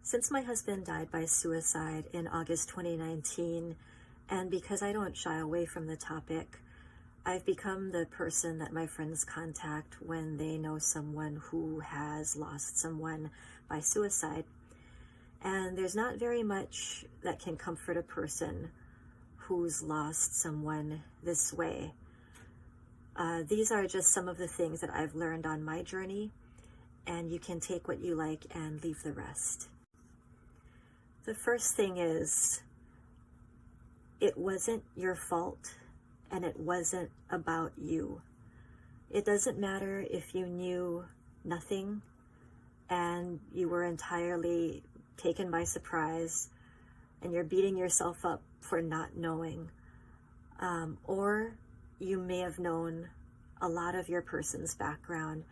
Since my husband died by suicide in August 2019, and because I don't shy away from the topic, I've become the person that my friends contact when they know someone who has lost someone by suicide. And there's not very much that can comfort a person who's lost someone this way. These are just some of the things that I've learned on my journey, and you can take what you like and leave the rest. The first thing is, it wasn't your fault, and it wasn't about you. It doesn't matter if you knew nothing and you were entirely taken by surprise and you're beating yourself up for not knowing, or you may have known a lot of your person's background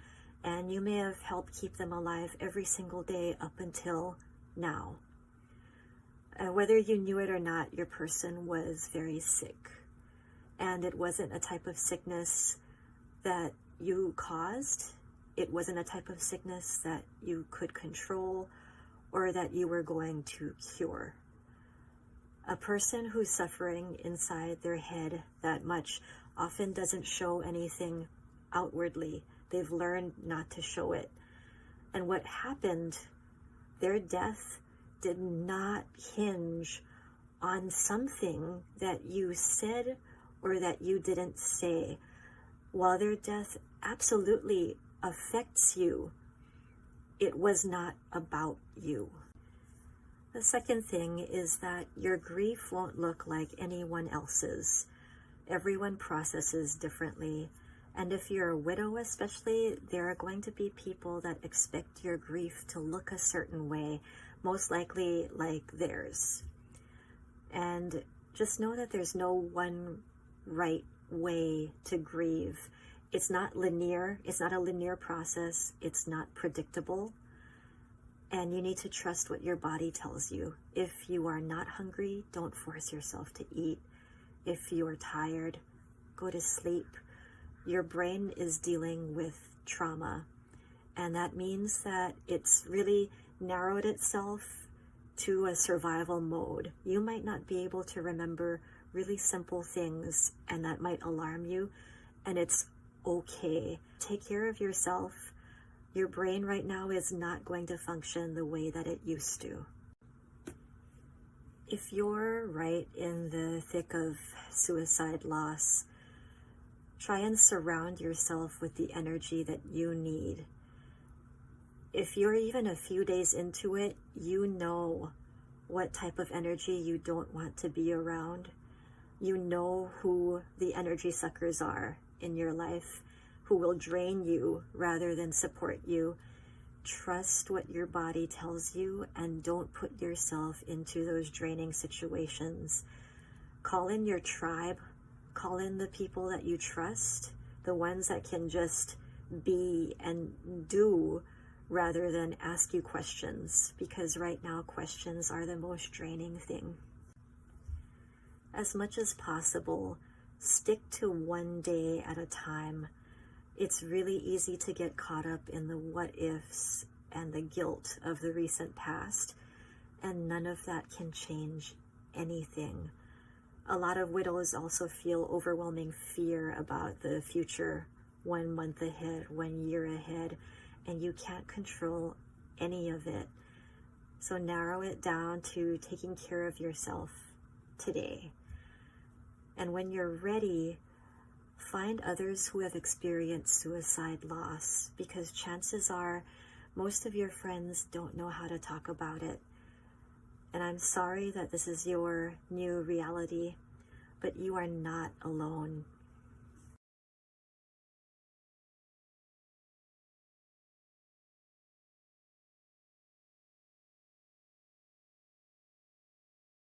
and you may have helped keep them alive every single day up until now. Whether you knew it or not, your person was very sick, and it wasn't a type of sickness that you caused. It wasn't a type of sickness that you could control or that you were going to cure. A person who's suffering inside their head that much often doesn't show anything outwardly. They've learned not to show it. And what happened, their death did not hinge on something that you said or that you didn't say. While their death absolutely affects you, it was not about you. The second thing is that your grief won't look like anyone else's. Everyone processes differently. And if you're a widow especially, there are going to be people that expect your grief to look a certain way, most likely like theirs. And just know that there's no one right way to grieve. It's not linear. It's not a linear process. It's not predictable. And you need to trust what your body tells you. If you are not hungry, don't force yourself to eat. If you are tired, go to sleep. Your brain is dealing with trauma, and that means that it's really narrowed itself to a survival mode. You might not be able to remember really simple things, and that might alarm you, and it's okay. Take care of yourself. Your brain right now is not going to function the way that it used to. If you're right in the thick of suicide loss, try and surround yourself with the energy that you need. If you're even a few days into it, you know what type of energy you don't want to be around. You know who the energy suckers are in your life, who will drain you rather than support you. Trust what your body tells you and don't put yourself into those draining situations. Call in your tribe. Call in the people that you trust, the ones that can just be and do rather than ask you questions, because right now questions are the most draining thing. As much as possible, stick to one day at a time. It's really easy to get caught up in the what ifs and the guilt of the recent past, and none of that can change anything. A lot of widows also feel overwhelming fear about the future, 1 month ahead, 1 year ahead, and you can't control any of it. So narrow it down to taking care of yourself today. And when you're ready, find others who have experienced suicide loss, because chances are most of your friends don't know how to talk about it. And I'm sorry that this is your new reality, but you are not alone.